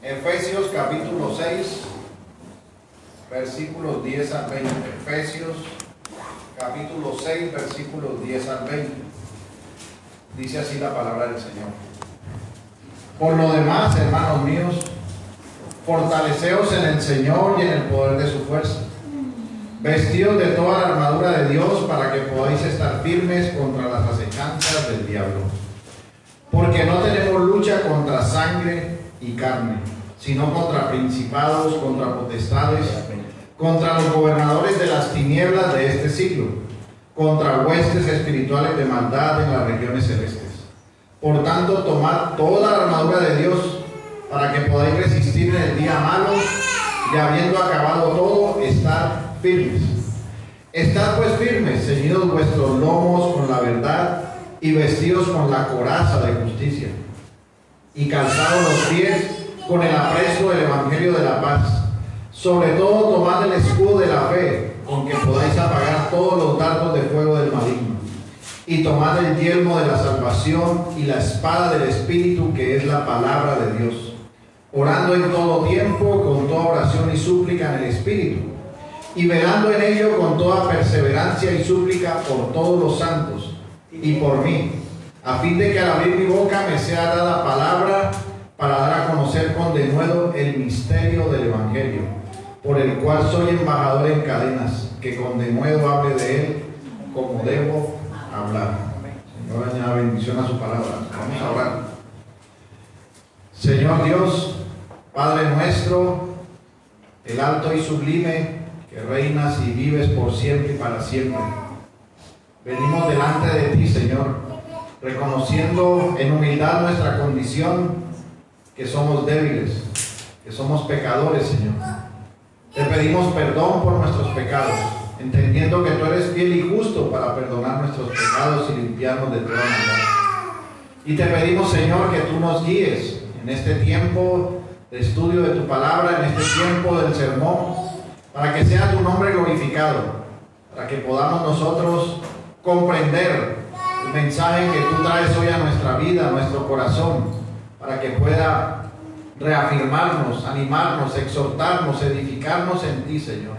Efesios capítulo 6, versículos 10 al 20. Efesios capítulo 6, versículos 10 al 20. Dice así la palabra del Señor. Por lo demás, hermanos míos, fortaleceos en el Señor y en el poder de su fuerza. Vestidos de toda la armadura de Dios para que podáis estar firmes contra las acechanzas del diablo. Porque no tenemos lucha contra sangre y carne, sino contra principados, contra potestades, contra los gobernadores de las tinieblas de este siglo, contra huestes espirituales de maldad en las regiones celestes. Por tanto, tomad toda la armadura de Dios para que podáis resistir en el día malo y habiendo acabado todo, estar firmes. Estad pues firmes, ceñidos vuestros lomos con la verdad y vestidos con la coraza de justicia y calzados los pies con el apresto del evangelio de la paz. Sobre todo tomad el escudo de la fe, con que podáis apagar todos los dardos de fuego del maligno. Y tomad el yelmo de la salvación y la espada del Espíritu, que es la palabra de Dios, orando en todo tiempo con toda oración y súplica en el Espíritu, y velando en ello con toda perseverancia y súplica por todos los santos y por mí, a fin de que al abrir mi boca me sea dada palabra para dar a conocer con denuedo el misterio del Evangelio, por el cual soy embajador en cadenas, que con denuedo hable de él como debo hablar. Señor, añada bendición a su palabra. Vamos a orar. Señor Dios, Padre nuestro, el alto y sublime, que reinas y vives por siempre y para siempre, venimos delante de ti, Señor, reconociendo en humildad nuestra condición, que somos débiles, que somos pecadores, Señor. Te pedimos perdón por nuestros pecados, entendiendo que tú eres fiel y justo para perdonar nuestros pecados y limpiarnos de toda maldad. Y te pedimos, Señor, que tú nos guíes en este tiempo de estudio de tu palabra, en este tiempo del sermón, para que sea tu nombre glorificado, para que podamos nosotros comprender el mensaje que tú traes hoy a nuestra vida, a nuestro corazón, para que pueda reafirmarnos, animarnos, exhortarnos, edificarnos en ti, Señor.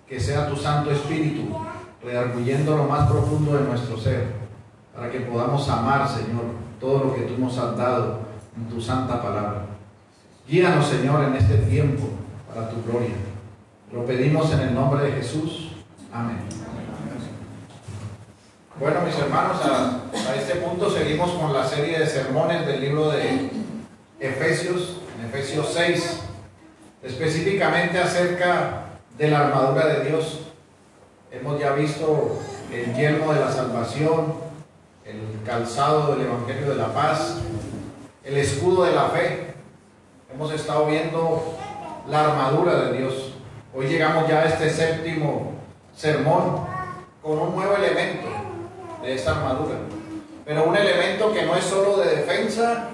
Que sea tu Santo Espíritu redarguyendo lo más profundo de nuestro ser, para que podamos amar, Señor, todo lo que tú nos has dado en tu santa palabra. Guíanos, Señor, en este tiempo para tu gloria. Lo pedimos en el nombre de Jesús. Amén. Bueno, mis hermanos, a este punto seguimos con la serie de sermones del libro de Efesios, en Efesios 6, específicamente acerca de la armadura de Dios. Hemos ya visto el yelmo de la salvación, el calzado del evangelio de la paz, el escudo de la fe. Hemos estado viendo la armadura de Dios. Hoy llegamos ya a este séptimo sermón con un nuevo elemento de esta armadura, pero un elemento que no es solo de defensa,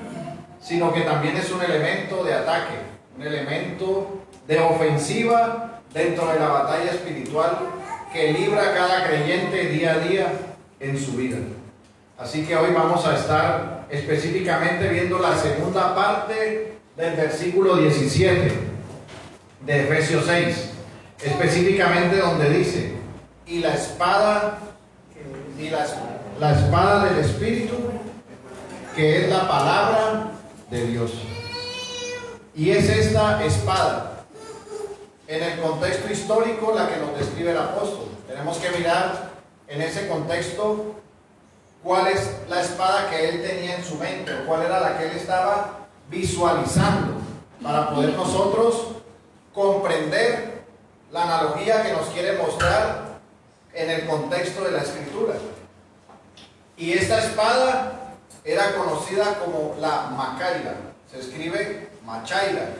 sino que también es un elemento de ataque, un elemento de ofensiva dentro de la batalla espiritual que libra cada creyente día a día en su vida. Así que hoy vamos a estar específicamente viendo la segunda parte del versículo 17 de Efesios 6, específicamente donde dice: y la espada del Espíritu, que es la palabra de Dios. Y es esta espada, en el contexto histórico, la que nos describe el apóstol. Tenemos que mirar en ese contexto cuál es la espada que él tenía en su mente, o cuál era la que él estaba visualizando, para poder nosotros comprender la analogía que nos quiere mostrar en el contexto de la Escritura. Y esta espada era conocida como la machaira, se escribe machaira,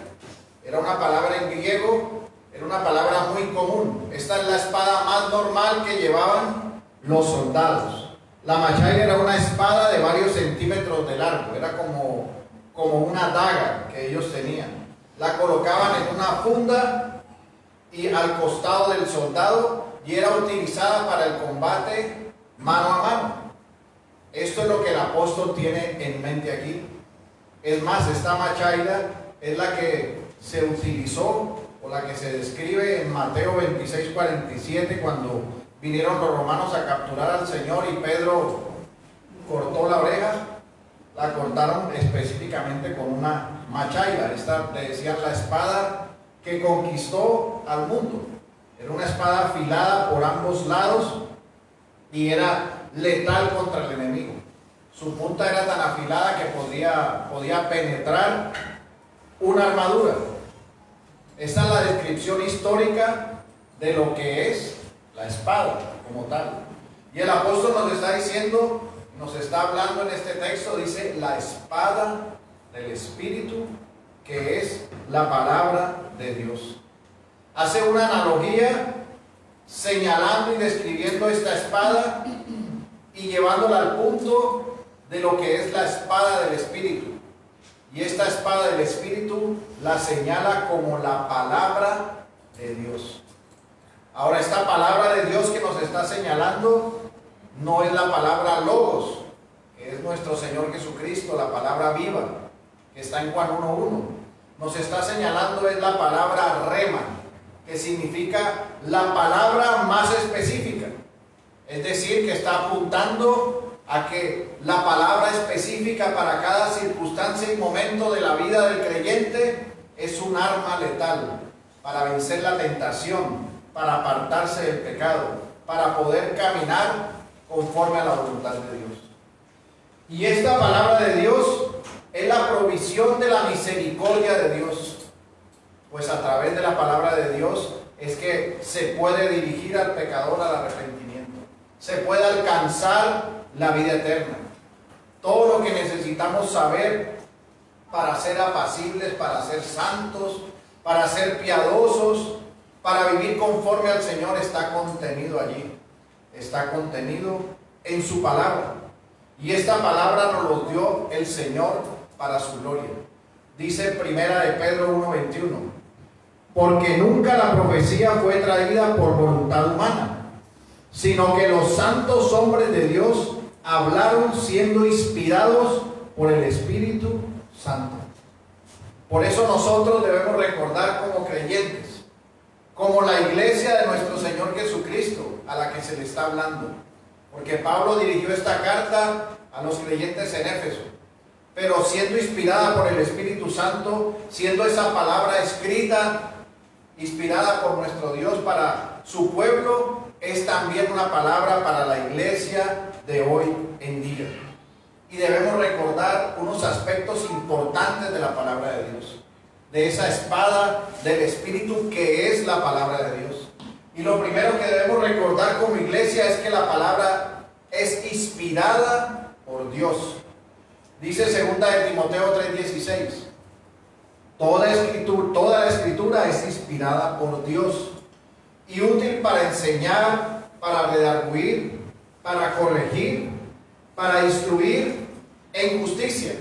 era una palabra en griego, era una palabra muy común. Esta es la espada más normal que llevaban los soldados. La machaira era una espada de varios centímetros de largo, era como una daga que ellos tenían. La colocaban en una funda y al costado del soldado, y era utilizada para el combate mano a mano. Esto es lo que el apóstol tiene en mente aquí. Es más, esta machaira es la que se utilizó o la que se describe en Mateo 26:47, cuando vinieron los romanos a capturar al Señor y Pedro cortó la oreja. La cortaron específicamente con una machaira. Esta le decían la espada que conquistó al mundo. Era una espada afilada por ambos lados y era letal contra el enemigo. Su punta era tan afilada que podía penetrar una armadura. Esta es la descripción histórica de lo que es la espada como tal. Y el apóstol nos está diciendo, nos está hablando en este texto, dice la espada del Espíritu, que es la palabra de Dios. Hace una analogía señalando y describiendo esta espada y llevándola al punto de lo que es la espada del Espíritu. Y esta espada del Espíritu la señala como la palabra de Dios. Ahora, esta palabra de Dios que nos está señalando no es la palabra logos, que es nuestro Señor Jesucristo, la palabra viva, que está en Juan 1:1. Nos está señalando es la palabra rema, que significa la palabra más específica. Es decir, que está apuntando a que la palabra específica para cada circunstancia y momento de la vida del creyente es un arma letal para vencer la tentación, para apartarse del pecado, para poder caminar conforme a la voluntad de Dios. Y esta palabra de Dios es la provisión de la misericordia de Dios, pues a través de la palabra de Dios es que se puede dirigir al pecador al arrepentimiento, se puede alcanzar la vida eterna. Todo lo que necesitamos saber para ser apacibles, para ser santos, para ser piadosos, para vivir conforme al Señor está contenido allí. Está contenido en su palabra. Y esta palabra nos lo dio el Señor para su gloria. Dice primera de Pedro 1:21. Porque nunca la profecía fue traída por voluntad humana, sino que los santos hombres de Dios hablaron siendo inspirados por el Espíritu Santo. Por eso nosotros debemos recordar como creyentes, como la iglesia de nuestro Señor Jesucristo a la que se le está hablando. Porque Pablo dirigió esta carta a los creyentes en Éfeso, pero siendo inspirada por el Espíritu Santo, siendo esa palabra escrita, inspirada por nuestro Dios para su pueblo, es también una palabra para la iglesia de hoy en día. Y debemos recordar unos aspectos importantes de la palabra de Dios, de esa espada del Espíritu que es la palabra de Dios. Y lo primero que debemos recordar como iglesia es que la palabra es inspirada por Dios. Dice 2 de Timoteo 3:16. Toda la escritura es inspirada por Dios y útil para enseñar, para redarguir, para corregir, para instruir en justicia,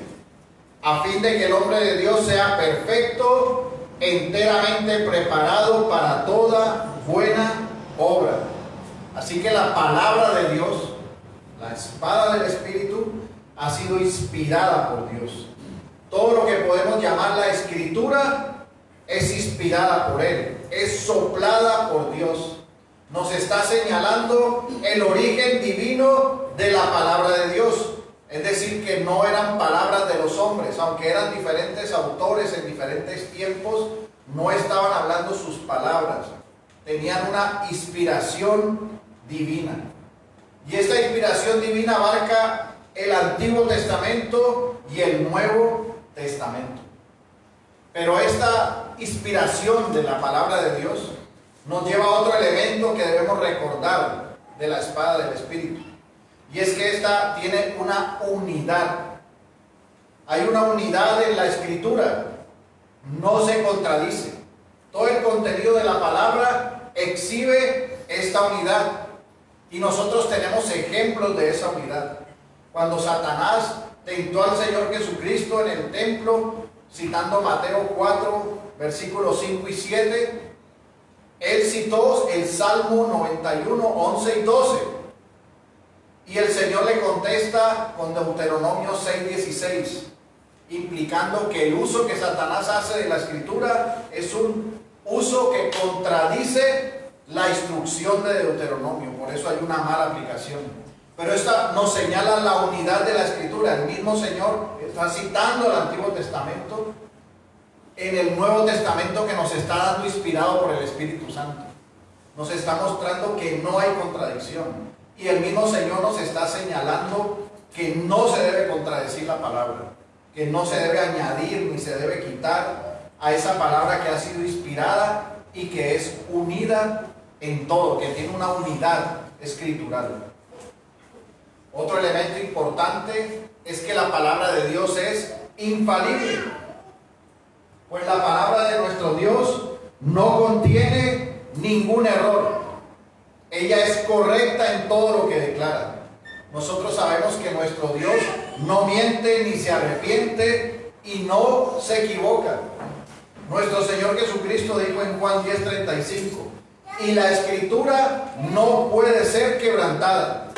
a fin de que el hombre de Dios sea perfecto, enteramente preparado para toda buena obra. Así que la palabra de Dios, la espada del Espíritu, ha sido inspirada por Dios. Todo lo que podemos llamar la Escritura es inspirada por Él, es soplada por Dios. Nos está señalando el origen divino de la palabra de Dios. Es decir, que no eran palabras de los hombres, aunque eran diferentes autores en diferentes tiempos, no estaban hablando sus palabras. Tenían una inspiración divina. Y esta inspiración divina abarca el Antiguo Testamento y el Nuevo Testamento. Pero esta inspiración de la palabra de Dios nos lleva a otro elemento que debemos recordar de la espada del Espíritu. Y es que esta tiene una unidad. Hay una unidad en la Escritura. No se contradice. Todo el contenido de la palabra exhibe esta unidad. Y nosotros tenemos ejemplos de esa unidad. Cuando Satanás tentó al Señor Jesucristo en el templo, citando Mateo 4, versículos 5 y 7, él citó el Salmo 91, 11 y 12. Y el Señor le contesta con Deuteronomio 6, 16. implicando que el uso que Satanás hace de la Escritura es un uso que contradice la instrucción de Deuteronomio. Por eso hay una mala aplicación. Pero esta nos señala la unidad de la Escritura. El mismo Señor está citando el Antiguo Testamento en el Nuevo Testamento que nos está dando inspirado por el Espíritu Santo. Nos está mostrando que no hay contradicción. Y el mismo Señor nos está señalando que no se debe contradecir la palabra, que no se debe añadir ni se debe quitar a esa palabra que ha sido inspirada y que es unida en todo, que tiene una unidad escritural. Otro elemento importante es que la palabra de Dios es infalible, pues la palabra de nuestro Dios no contiene ningún error. Ella es correcta en todo lo que declara. Nosotros sabemos que nuestro Dios no miente ni se arrepiente y no se equivoca. Nuestro Señor Jesucristo dijo en Juan 10:35, y la Escritura no puede ser quebrantada.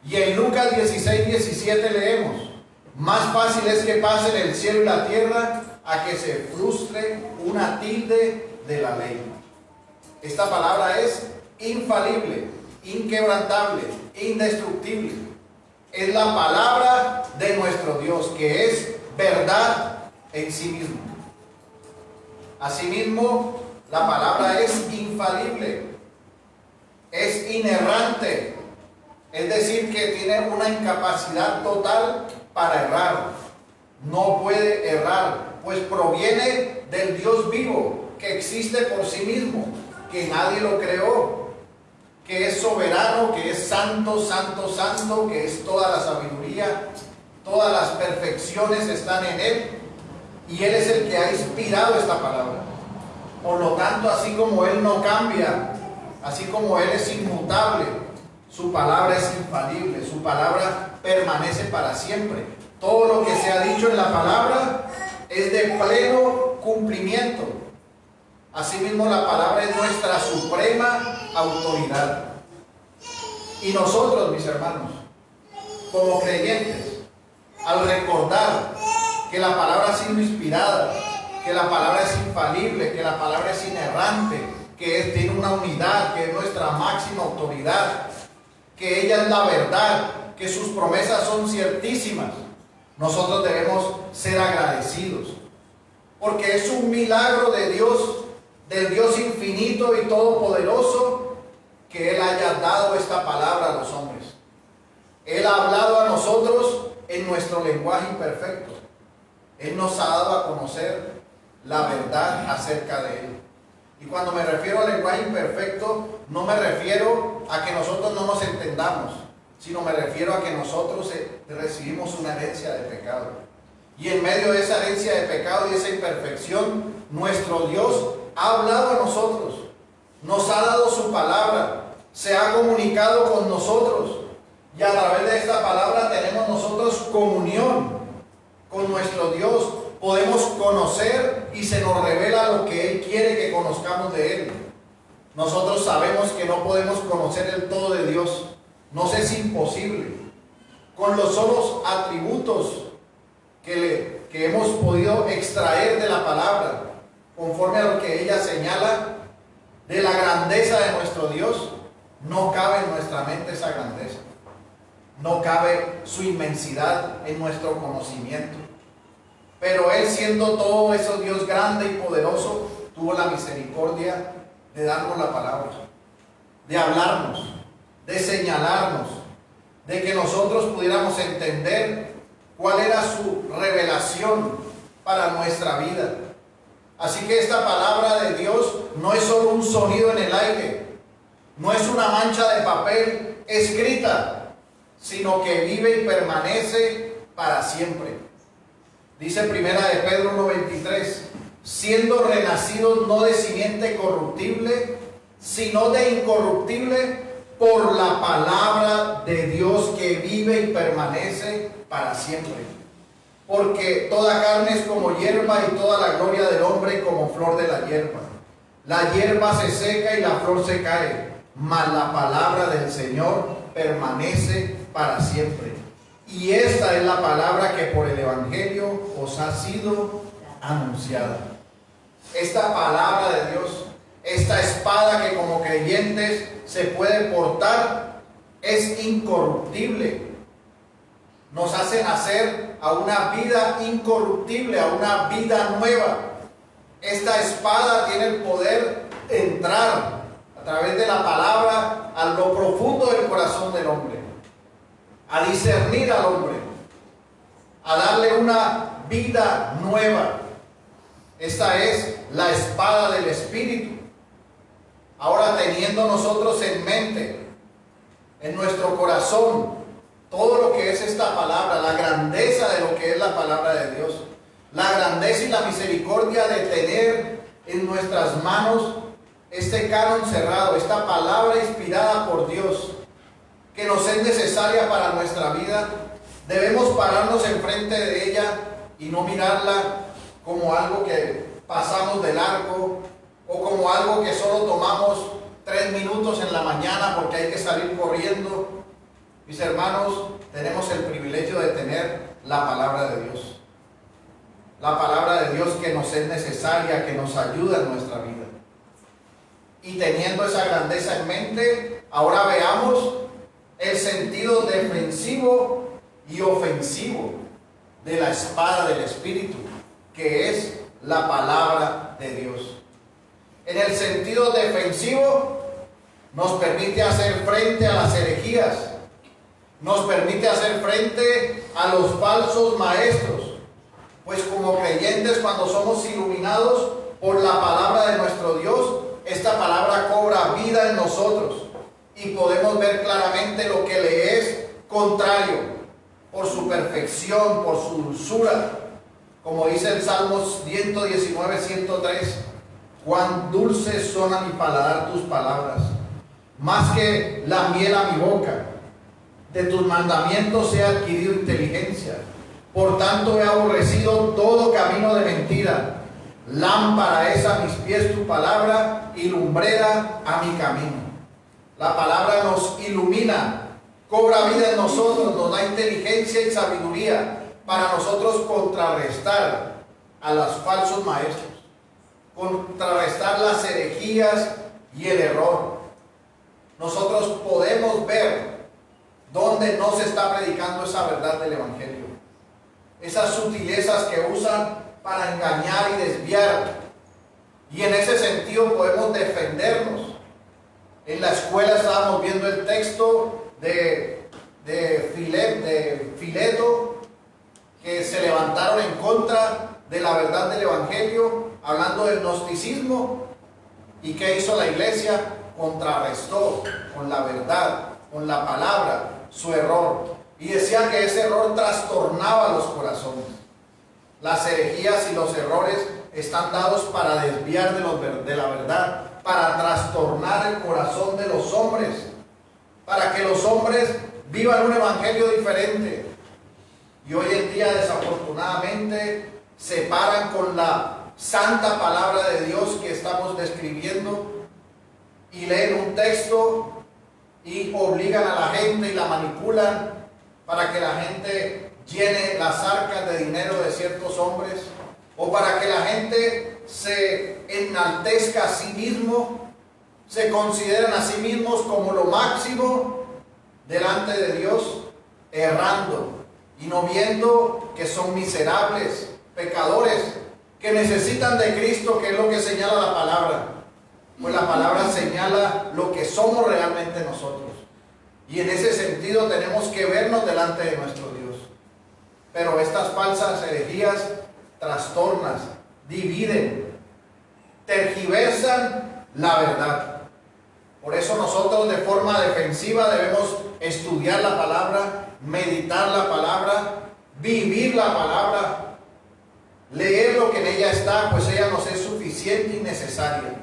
Y en Lucas 16:17 leemos, más fácil es que pasen el cielo y la tierra a que se frustre una tilde de la ley. Esta palabra es infalible, inquebrantable, indestructible. Es la palabra de nuestro Dios, que es verdad en sí mismo. Asimismo, la palabra es infalible, es inerrante, es decir, que tiene una incapacidad total para errar. No puede errar, pues proviene del Dios vivo, que existe por sí mismo, que nadie lo creó, que es soberano, que es santo, santo, santo, que es toda la sabiduría, todas las perfecciones están en Él, y Él es el que ha inspirado esta palabra. Por lo tanto, así como Él no cambia, así como Él es inmutable, su palabra es infalible, su palabra permanece para siempre. Todo lo que se ha dicho en la palabra es de pleno cumplimiento. Asimismo, la palabra es nuestra suprema autoridad. Y nosotros, mis hermanos, como creyentes, al recordar que la palabra ha sido inspirada, que la palabra es infalible, que la palabra es inerrante, que tiene una unidad, que es nuestra máxima autoridad, que ella es la verdad, que sus promesas son ciertísimas, nosotros debemos ser agradecidos, porque es un milagro de Dios, del Dios infinito y todopoderoso, que Él haya dado esta palabra a los hombres. Él ha hablado a nosotros en nuestro lenguaje imperfecto. Él nos ha dado a conocer la verdad acerca de Él. Y cuando me refiero al lenguaje imperfecto, no me refiero a que nosotros no nos entendamos, sino me refiero a que nosotros recibimos una herencia de pecado. Y en medio de esa herencia de pecado y esa imperfección, nuestro Dios ha hablado a nosotros, nos ha dado su palabra, se ha comunicado con nosotros, y a través de esta palabra tenemos nosotros comunión con nuestro Dios. Podemos conocer y se nos revela lo que Él quiere que conozcamos de Él. Nosotros sabemos que no podemos conocer el todo de Dios, nos es imposible. Con los solos atributos que hemos podido extraer de la palabra, conforme a lo que ella señala de la grandeza de nuestro Dios, no cabe en nuestra mente esa grandeza. No cabe su inmensidad en nuestro conocimiento. Pero Él, siendo todo eso Dios grande y poderoso, tuvo la misericordia de darnos la palabra, de hablarnos, de señalarnos, de que nosotros pudiéramos entender cuál era su revelación para nuestra vida. Así que esta palabra de Dios no es solo un sonido en el aire, no es una mancha de papel escrita, sino que vive y permanece para siempre. Dice primera de Pedro 1:23, siendo renacidos no de simiente corruptible, sino de incorruptible, por la palabra de Dios que vive y permanece para siempre. Porque toda carne es como hierba y toda la gloria del hombre como flor de la hierba. La hierba se seca y la flor se cae, mas la palabra del Señor permanece para siempre. Y esta es la palabra que por el Evangelio os ha sido anunciada. Esta palabra de Dios, esta espada que como creyentes se puede portar, es incorruptible. Nos hace nacer a una vida incorruptible, a una vida nueva. Esta espada tiene el poder de entrar a través de la palabra a lo profundo del corazón del hombre, a discernir al hombre, a darle una vida nueva. Esta es la espada del Espíritu. Ahora, teniendo nosotros en mente, en nuestro corazón, todo lo que es esta palabra, la grandeza de lo que es la palabra de Dios, la grandeza y la misericordia de tener en nuestras manos este canon cerrado, esta palabra inspirada por Dios, que nos es necesaria para nuestra vida, debemos pararnos enfrente de ella y no mirarla como algo que pasamos de largo o como algo que solo tomamos 3 minutos en la mañana porque hay que salir corriendo. Mis hermanos, tenemos el privilegio de tener la palabra de Dios. La palabra de Dios que nos es necesaria, que nos ayuda en nuestra vida. Y teniendo esa grandeza en mente, ahora veamos el sentido defensivo y ofensivo de la espada del Espíritu, que es la palabra de Dios. En el sentido defensivo, nos permite hacer frente a las herejías, nos permite hacer frente a los falsos maestros, pues como creyentes, cuando somos iluminados por la palabra de nuestro Dios, esta palabra cobra vida en nosotros y podemos ver claramente lo que le es contrario por su perfección, por su dulzura. Como dice el Salmo 119, 103, cuán dulces son a mi paladar tus palabras, más que la miel a mi boca. De tus mandamientos he adquirido inteligencia. Por tanto he aborrecido todo camino de mentira. Lámpara es a mis pies tu palabra y lumbrera a mi camino. La palabra nos ilumina, cobra vida en nosotros, nos da inteligencia y sabiduría para nosotros contrarrestar a los falsos maestros, contrarrestar las herejías y el error. Nosotros podemos ver dónde no se está predicando esa verdad del Evangelio, esas sutilezas que usan para engañar y desviar. Y en ese sentido podemos defendernos. En la escuela estábamos viendo el texto de Fileto, que se levantaron en contra de la verdad del Evangelio, hablando del gnosticismo. ¿Y qué hizo la iglesia? Contrarrestó con la verdad, con la palabra, su error. Y decía que ese error trastornaba los corazones. Las herejías y los errores están dados para desviar de la verdad, para trastornar el corazón de los hombres, para que los hombres vivan un evangelio diferente. Y hoy en día, desafortunadamente, se paran con la santa palabra de Dios que estamos describiendo y leen un texto y obligan a la gente y la manipulan para que la gente llene las arcas de dinero de ciertos hombres, o para que la gente se enaltezca a sí mismo, se consideren a sí mismos como lo máximo delante de Dios, errando y no viendo que son miserables, pecadores, que necesitan de Cristo, que es lo que señala la palabra. Pues la palabra señala lo que somos realmente nosotros. Y en ese sentido tenemos que vernos delante de nuestro Dios. Pero estas falsas herejías trastornan, dividen, tergiversan la verdad. Por eso nosotros de forma defensiva debemos estudiar la palabra, meditar la palabra, vivir la palabra, leer lo que en ella está, pues ella nos es suficiente y necesaria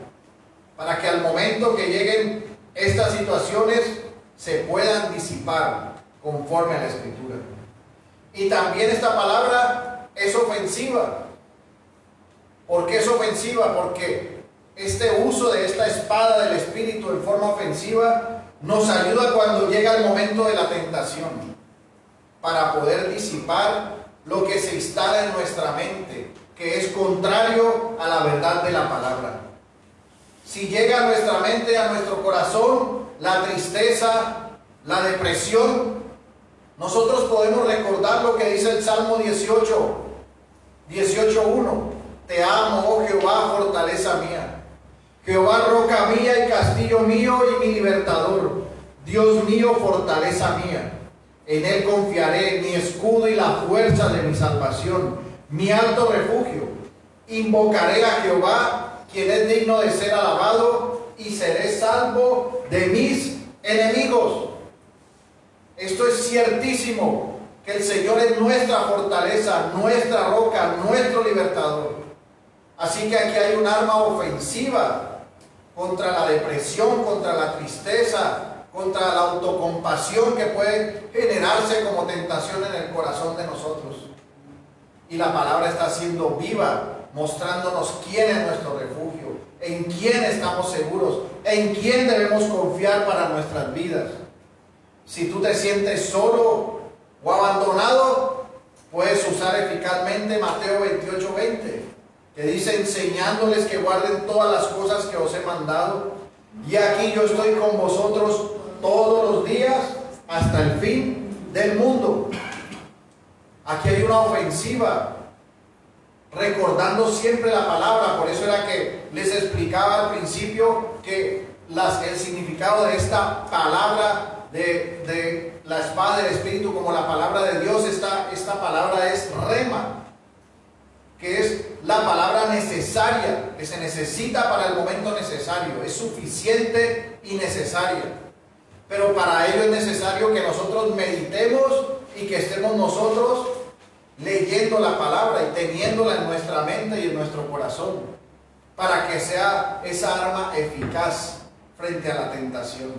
para que al momento que lleguen estas situaciones se puedan disipar conforme a la Escritura. Y también esta palabra es ofensiva. ¿Por qué es ofensiva? Porque este uso de esta espada del Espíritu en forma ofensiva nos ayuda cuando llega el momento de la tentación. para poder disipar lo que se instala en nuestra mente, que es contrario a la verdad de la palabra. Si llega a nuestra mente, a nuestro corazón, la tristeza, la depresión, nosotros podemos recordar lo que dice el Salmo 18:1. Te amo, oh Jehová, fortaleza mía. Jehová, roca mía y castillo mío y mi libertador. Dios mío, fortaleza mía. En él confiaré, mi escudo y la fuerza de mi salvación, mi alto refugio. Invocaré a Jehová, quien es digno de ser alabado, y seré salvo de mis enemigos. Esto es ciertísimo, que el Señor es nuestra fortaleza, nuestra roca, nuestro libertador. Así que aquí hay un arma ofensiva contra la depresión, contra la tristeza, contra la autocompasión que puede generarse como tentación en el corazón de nosotros. Y la palabra está siendo viva, mostrándonos quién es nuestro refugio, en quién estamos seguros, en quién debemos confiar para nuestras vidas. Si tú te sientes solo o abandonado, puedes usar eficazmente Mateo 28:20, que dice: enseñándoles que guarden todas las cosas que os he mandado, y aquí yo estoy con vosotros todos los días hasta el fin del mundo. Aquí hay una ofensiva, recordando siempre la palabra. Por eso era que les explicaba al principio que el significado de esta palabra, de la espada del Espíritu como la palabra de Dios. Esta palabra es rema, que es la palabra necesaria, que se necesita para el momento necesario, es suficiente y necesaria. Pero para ello es necesario que nosotros meditemos y que estemos nosotros leyendo la palabra y teniéndola en nuestra mente y en nuestro corazón, para que sea esa arma eficaz frente a la tentación.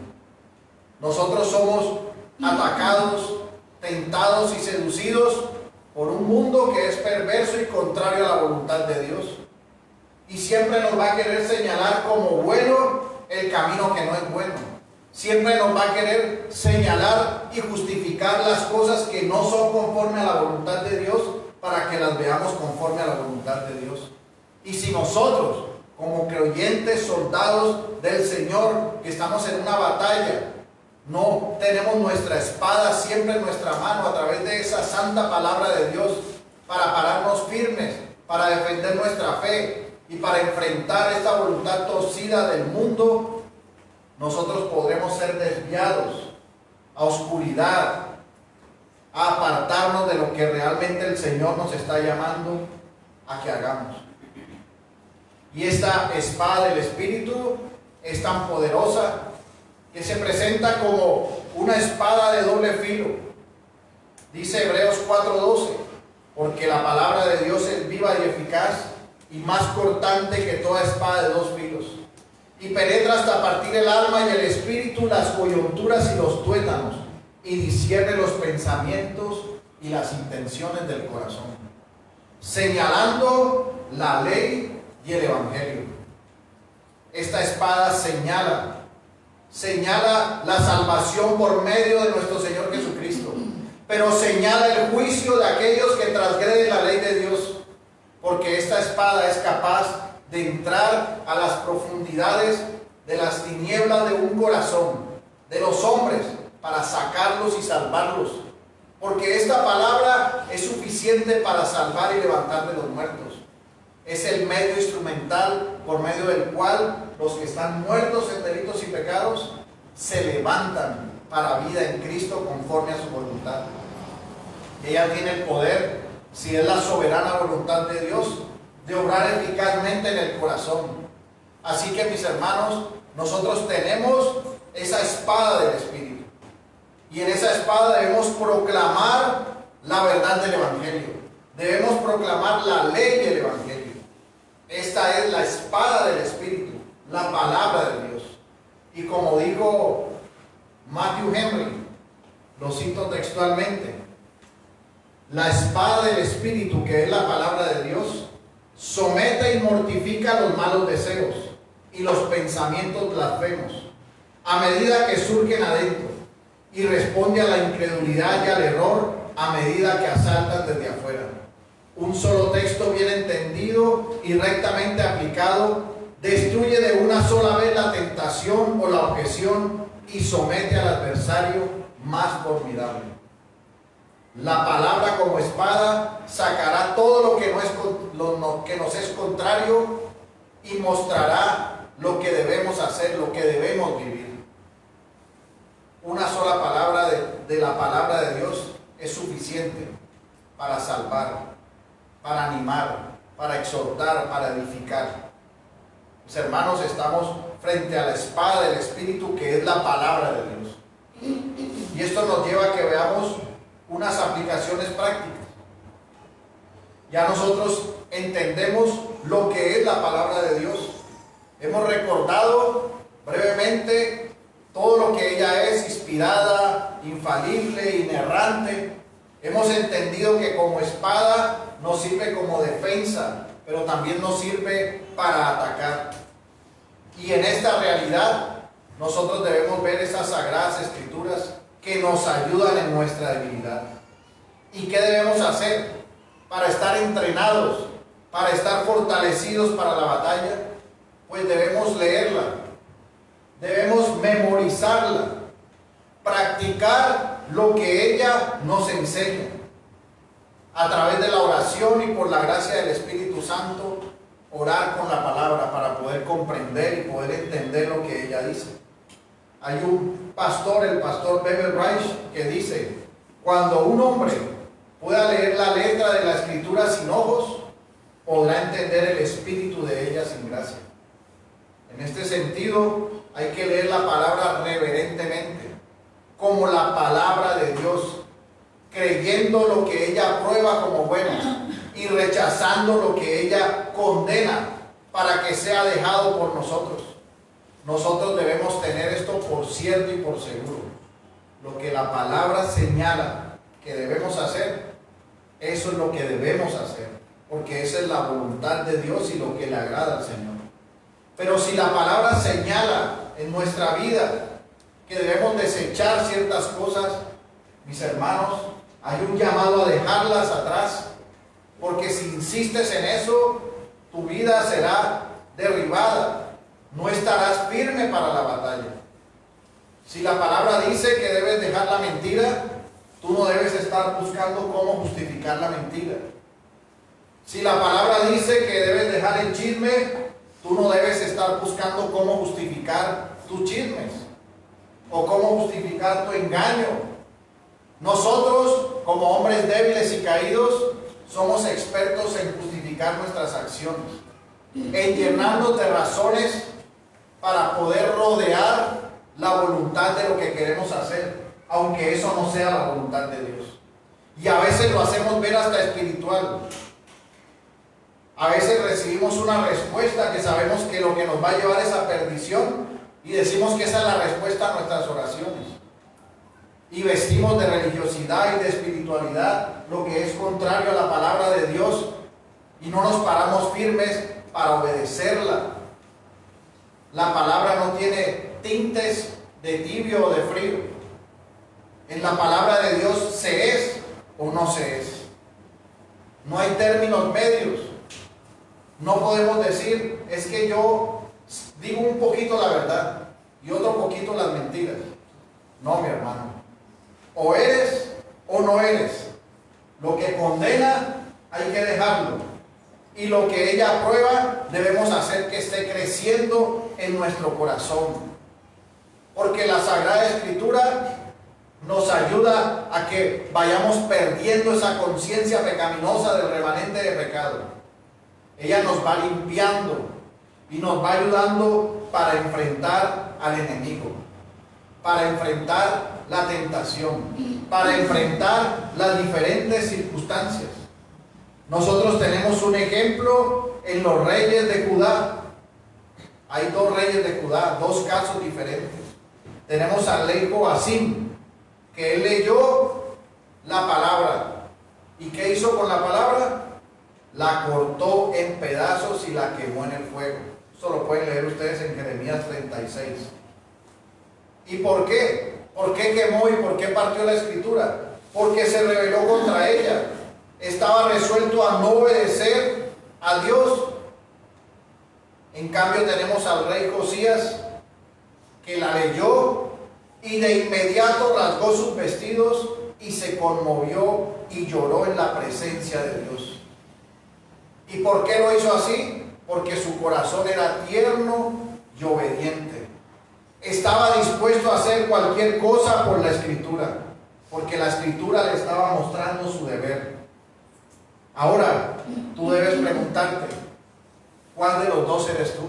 Nosotros somos atacados, tentados y seducidos por un mundo que es perverso y contrario a la voluntad de Dios. Y siempre nos va a querer señalar como bueno el camino que no es bueno. Siempre nos va a querer señalar y justificar las cosas que no son conforme a la voluntad de Dios, para que las veamos conforme a la voluntad de Dios. Y si nosotros, como creyentes, soldados del Señor, que estamos en una batalla, no tenemos nuestra espada siempre en nuestra mano a través de esa santa palabra de Dios, para pararnos firmes, para defender nuestra fe y para enfrentar esta voluntad torcida del mundo, nosotros podremos ser desviados a oscuridad, a apartarnos de lo que realmente el Señor nos está llamando a que hagamos. Y esta espada del Espíritu es tan poderosa que se presenta como una espada de doble filo. Dice Hebreos 4:12, porque la palabra de Dios es viva y eficaz y más cortante que toda espada de dos filos, y penetra hasta partir el alma y el espíritu, las coyunturas y los tuétanos, y discierne los pensamientos y las intenciones del corazón, señalando la ley y el evangelio. Esta espada señala la salvación por medio de nuestro Señor Jesucristo, pero señala el juicio de aquellos que transgreden la ley de Dios, porque esta espada es capaz de entrar a las profundidades de las tinieblas de un corazón, de los hombres, para sacarlos y salvarlos, porque esta palabra es suficiente para salvar y levantar de los muertos. Es el medio instrumental por medio del cual los que están muertos en delitos y pecados se levantan para vida en Cristo conforme a su voluntad. Ella tiene el poder, si es la soberana voluntad de Dios, de obrar eficazmente en el corazón. Así que, mis hermanos, nosotros tenemos esa espada del Espíritu, y en esa espada debemos proclamar la verdad del Evangelio, debemos proclamar la ley del Evangelio. Esta es la espada del Espíritu, la palabra de Dios. Y como dijo Matthew Henry, lo cito textualmente: la espada del Espíritu, que es la palabra de Dios, somete y mortifica los malos deseos y los pensamientos blasfemos, a medida que surgen adentro, y responde a la incredulidad y al error a medida que asaltan desde afuera. Un solo texto bien entendido y rectamente aplicado destruye de una sola vez la tentación o la objeción y somete al adversario más formidable. La palabra como espada sacará todo lo que nos es contrario y mostrará lo que debemos hacer, lo que debemos vivir. Una sola palabra de la palabra de Dios es suficiente para salvar, para animar, para exhortar, para edificar. Mis hermanos, estamos frente a la espada del Espíritu, que es la palabra de Dios. Y esto nos lleva a que veamos unas aplicaciones prácticas. Ya nosotros entendemos lo que es la palabra de Dios. Hemos recordado brevemente todo lo que ella es: inspirada, infalible, inerrante. Hemos entendido que como espada nos sirve como defensa, pero también nos sirve para atacar. Y en esta realidad nosotros debemos ver esas sagradas escrituras que nos ayudan en nuestra debilidad. ¿Y qué debemos hacer para estar entrenados, para estar fortalecidos para la batalla? Pues debemos leerla, debemos memorizarla, practicar lo que ella nos enseña. A través de la oración y por la gracia del Espíritu Santo, orar con la palabra para poder comprender y poder entender lo que ella dice. Hay un pastor, el pastor Beverly Reich, que dice: cuando un hombre pueda leer la letra de la Escritura sin ojos, podrá entender el espíritu de ella sin gracia. En este sentido, hay que leer la palabra reverentemente, como la palabra de Dios, creyendo lo que ella aprueba como bueno y rechazando lo que ella condena para que sea dejado por nosotros. Nosotros debemos tener esto por cierto y por seguro. Lo que la palabra señala que debemos hacer, eso es lo que debemos hacer, porque esa es la voluntad de Dios y lo que le agrada al Señor. Pero si la palabra señala en nuestra vida que debemos desechar ciertas cosas, mis hermanos, hay un llamado a dejarlas atrás, porque si insistes en eso, tu vida será derribada. No estarás firme para la batalla. Si la palabra dice que debes dejar la mentira, tú no debes estar buscando cómo justificar la mentira. Si la palabra dice que debes dejar el chisme, tú no debes estar buscando cómo justificar tus chismes o cómo justificar tu engaño. Nosotros, como hombres débiles y caídos, somos expertos en justificar nuestras acciones, en llenarnos de razones para poder rodear la voluntad de lo que queremos hacer, aunque eso no sea la voluntad de Dios. Y a veces lo hacemos ver hasta espiritual. A veces recibimos una respuesta que sabemos que lo que nos va a llevar es a perdición y decimos que esa es la respuesta a nuestras oraciones. Y vestimos de religiosidad y de espiritualidad lo que es contrario a la palabra de Dios y no nos paramos firmes para obedecerla. La palabra no tiene tintes de tibio o de frío. En la palabra de Dios se es o no se es. No hay términos medios. No podemos decir, es que yo digo un poquito la verdad y otro poquito las mentiras. No, mi hermano. O eres o no eres. Lo que condena hay que dejarlo. Y lo que ella aprueba debemos hacer que esté creciendo en nuestro corazón. Porque la Sagrada Escritura nos ayuda a que vayamos perdiendo esa conciencia pecaminosa del remanente de pecado. Ella nos va limpiando y nos va ayudando para enfrentar al enemigo, para enfrentar la tentación, para enfrentar las diferentes circunstancias. Nosotros tenemos un ejemplo en los reyes de Judá. Hay dos reyes de Judá, dos casos diferentes. Tenemos al rey Joacim, que él leyó la palabra. ¿Y qué hizo con la palabra? La cortó en pedazos y la quemó en el fuego. Eso lo pueden leer ustedes en Jeremías 36. ¿Y por qué? ¿Por qué quemó y por qué partió la escritura? porque se rebeló contra ella. Estaba resuelto a no obedecer a Dios. En cambio tenemos al rey Josías, que la leyó y de inmediato rasgó sus vestidos y se conmovió y lloró en la presencia de Dios. ¿Y por qué lo hizo así? Porque su corazón era tierno y obediente. Estaba dispuesto a hacer cualquier cosa por la Escritura, porque la Escritura le estaba mostrando su deber. Ahora, tú debes preguntarte, ¿cuál de los dos eres tú?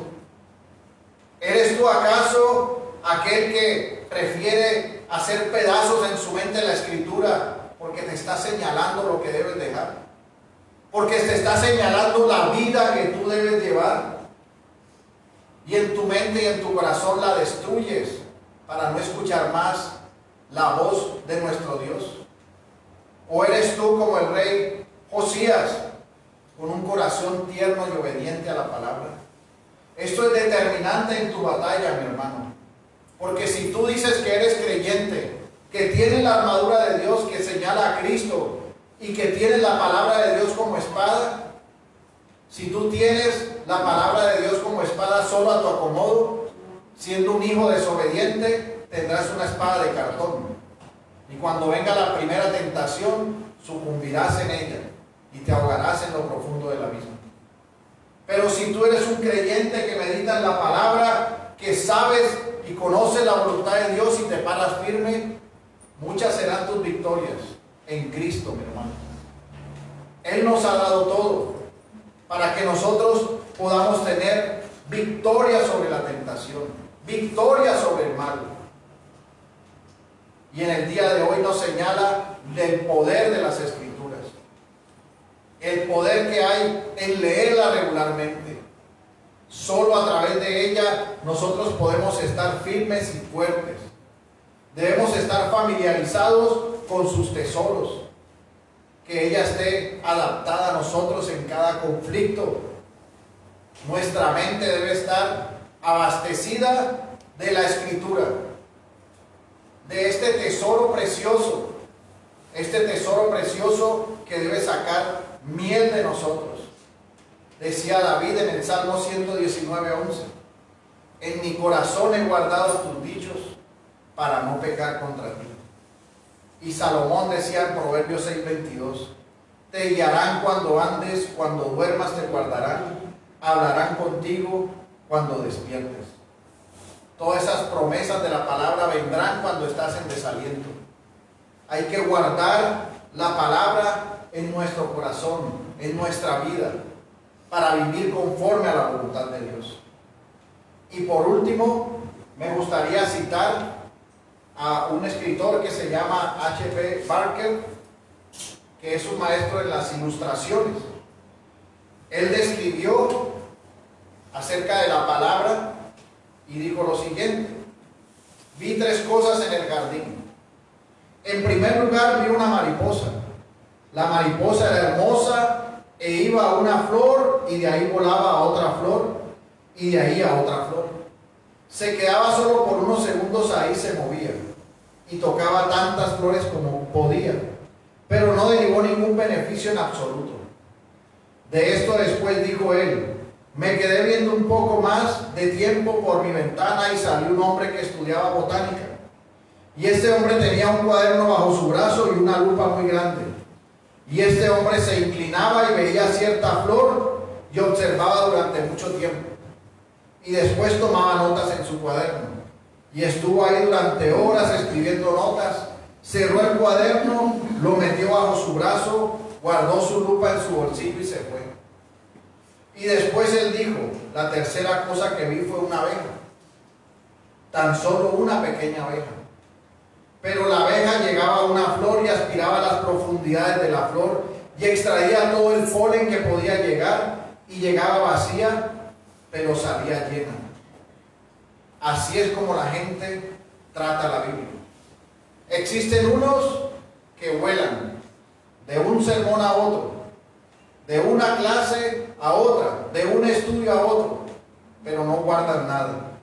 ¿Eres tú acaso aquel que prefiere hacer pedazos en su mente la Escritura porque te está señalando lo que debes dejar? Porque te está señalando la vida que tú debes llevar. Y en tu mente y en tu corazón la destruyes para no escuchar más la voz de nuestro Dios. ¿O eres tú como el rey Josías, con un corazón tierno y obediente a la palabra? Esto es determinante en tu batalla, mi hermano. Porque si tú dices que eres creyente, que tienes la armadura de Dios que señala a Cristo y que tienes la palabra de Dios como espada, si tú tienes la palabra de Dios como espada solo a tu acomodo, siendo un hijo desobediente, tendrás una espada de cartón. Y cuando venga la primera tentación, sucumbirás en ella y te ahogarás en lo profundo del abismo. Pero si tú eres un creyente que medita en la palabra, que sabes y conoces la voluntad de Dios y te paras firme, muchas serán tus victorias en Cristo, mi hermano. Él nos ha dado todo para que nosotros podamos tener victoria sobre la tentación, victoria sobre el mal. Y en el día de hoy nos señala del poder de las Escrituras, el poder que hay en leerla regularmente. Solo a través de ella nosotros podemos estar firmes y fuertes. Debemos estar familiarizados con sus tesoros, que ella esté adaptada a nosotros en cada conflicto. Nuestra mente debe estar abastecida de la Escritura, de este tesoro precioso que debe sacar miel de nosotros. Decía David en el Salmo 119:11: en mi corazón he guardado tus dichos para no pecar contra ti. Y Salomón decía en Proverbios 6:22: te guiarán cuando andes, cuando duermas te guardarán, hablarán contigo cuando despiertes. Todas esas promesas de la palabra vendrán cuando estás en desaliento. Hay que guardar la palabra en nuestro corazón, en nuestra vida, para vivir conforme a la voluntad de Dios. Y por último, me gustaría citar a un escritor que se llama H.P. Barker, que es un maestro en las ilustraciones. Él describió acerca de la palabra y dijo lo siguiente: vi tres cosas en el jardín. En primer lugar vi una mariposa. La mariposa era hermosa e iba a una flor y de ahí volaba a otra flor y de ahí a otra flor. Se quedaba solo por unos segundos ahí, se movía y tocaba tantas flores como podía, pero no derivó ningún beneficio en absoluto. De esto después dijo él: me quedé viendo un poco más de tiempo por mi ventana y salió un hombre que estudiaba botánica. Y este hombre tenía un cuaderno bajo su brazo y una lupa muy grande. Y este hombre se inclinaba y veía cierta flor y observaba durante mucho tiempo. Y después tomaba notas en su cuaderno. Y estuvo ahí durante horas escribiendo notas. Cerró el cuaderno, lo metió bajo su brazo, guardó su lupa en su bolsillo y se fue. Y después él dijo: la tercera cosa que vi fue una abeja. Tan solo una pequeña abeja. Pero la abeja llegaba a una flor y aspiraba a las profundidades de la flor y extraía todo el polen que podía llegar y llegaba vacía, pero salía llena. Así es como la gente trata la Biblia. Existen unos que vuelan de un sermón a otro, de una clase a otra, de un estudio a otro, pero no guardan nada.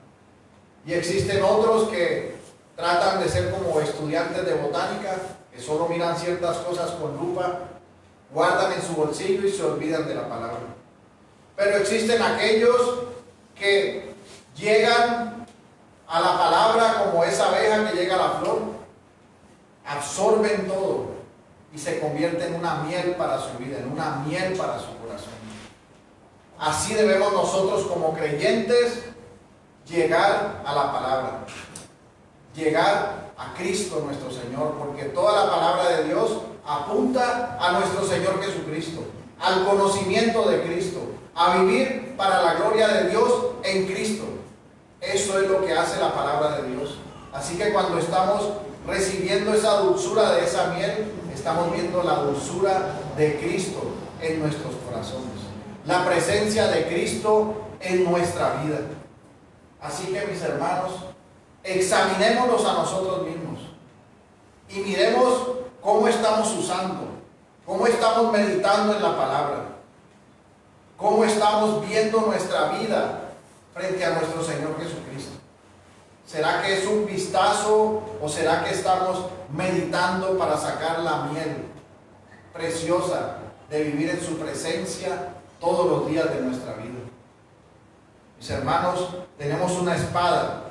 Y existen otros que tratan de ser como estudiantes de botánica que solo miran ciertas cosas con lupa, guardan en su bolsillo y se olvidan de la palabra. Pero existen aquellos que llegan a la palabra como esa abeja que llega a la flor, absorben todo y se convierte en una miel para su vida, en una miel para su corazón. Así debemos nosotros como creyentes llegar a la palabra, llegar a Cristo nuestro Señor, porque toda la palabra de Dios apunta a nuestro Señor Jesucristo, al conocimiento de Cristo, a vivir para la gloria de Dios en Cristo. Eso es lo que hace la palabra de Dios. Así que cuando estamos recibiendo esa dulzura de esa miel, estamos viendo la dulzura de Cristo en nuestros corazones, la presencia de Cristo en nuestra vida. Así que, mis hermanos, examinémonos a nosotros mismos y miremos cómo estamos usando, cómo estamos meditando en la palabra, cómo estamos viendo nuestra vida frente a nuestro Señor Jesucristo. ¿Será que es un vistazo o será que estamos meditando para sacar la miel preciosa de vivir en su presencia todos los días de nuestra vida? Mis hermanos, tenemos una espada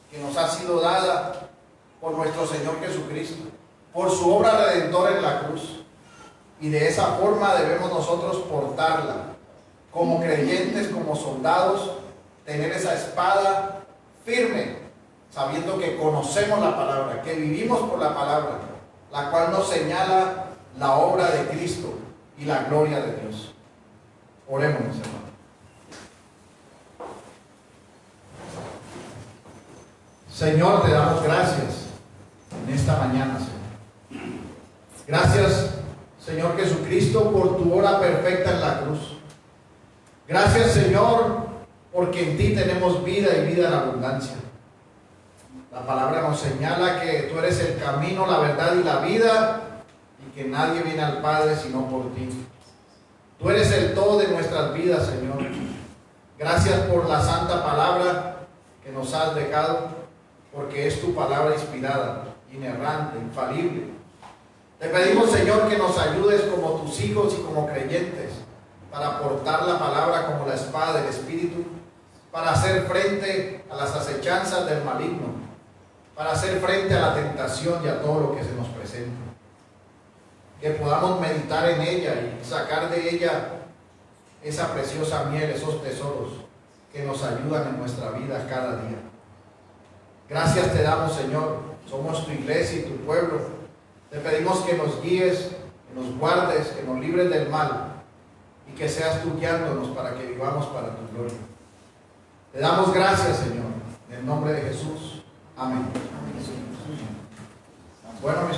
que nos ha sido dada por nuestro Señor Jesucristo, por su obra redentora en la cruz. Y de esa forma debemos nosotros portarla como creyentes, como soldados, tener esa espada firme, sabiendo que conocemos la palabra, que vivimos por la palabra, la cual nos señala la obra de Cristo y la gloria de Dios. Oremos, mis hermanos. Señor, te damos gracias en esta mañana, Señor. Gracias, Señor Jesucristo, por tu obra perfecta en la cruz. Gracias, Señor, porque en ti tenemos vida y vida en abundancia. La palabra nos señala que tú eres el camino, la verdad y la vida, y que nadie viene al Padre sino por ti. Tú eres el todo de nuestras vidas, Señor. Gracias por la santa palabra que nos has dejado, porque es tu palabra inspirada, inerrante, infalible. Te pedimos, Señor, que nos ayudes como tus hijos y como creyentes para portar la palabra como la espada del Espíritu, para hacer frente a las acechanzas del maligno, para hacer frente a la tentación y a todo lo que se nos presenta. Que podamos meditar en ella y sacar de ella esa preciosa miel, esos tesoros que nos ayudan en nuestra vida cada día. Gracias te damos, Señor. Somos tu iglesia y tu pueblo. Te pedimos que nos guíes, que nos guardes, que nos libres del mal y que seas tú guiándonos para que vivamos para tu gloria. Te damos gracias, Señor, en el nombre de Jesús. Amén. Bueno, mis